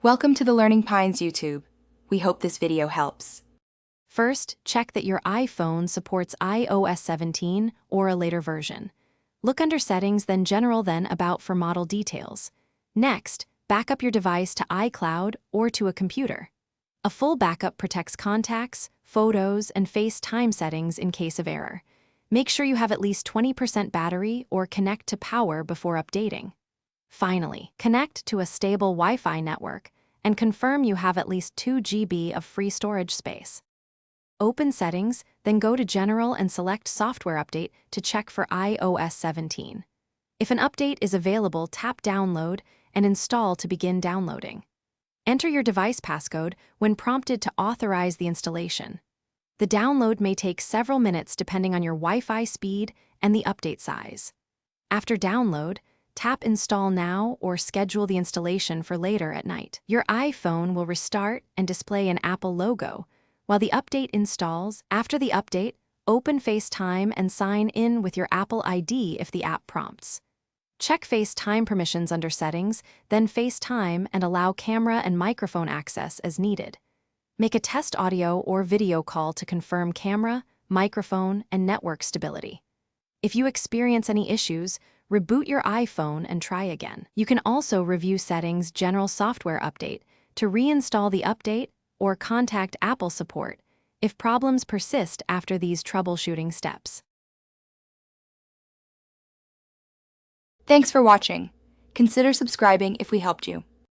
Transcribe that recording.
Welcome to the Learning Pines YouTube. We hope this video helps. First, check that your iPhone supports iOS 17 or a later version. Look under Settings, then General, then About for model details. Next, back up your device to iCloud or to a computer. A full backup protects contacts, photos, and FaceTime settings in case of error. Make sure you have at least 20% battery or connect to power before updating. Finally, connect to a stable Wi-Fi network and confirm you have at least 2 GB of free storage space. Open Settings, then go to General and select Software Update to check for iOS 17. If an update is available, tap Download and Install to begin downloading. Enter your device passcode when prompted to authorize the installation. The download may take several minutes depending on your Wi-Fi speed and the update size. After download, tap Install Now or schedule the installation for later at night. Your iPhone will restart and display an Apple logo while the update installs. After the update, open FaceTime and sign in with your Apple ID if the app prompts. Check FaceTime permissions under Settings, then FaceTime and allow camera and microphone access as needed. Make a test audio or video call to confirm camera, microphone, and network stability. If you experience any issues, reboot your iPhone and try again. You can also review Settings General Software Update to reinstall the update or contact Apple support if problems persist after these troubleshooting steps. Thanks for watching. Consider subscribing if we helped you.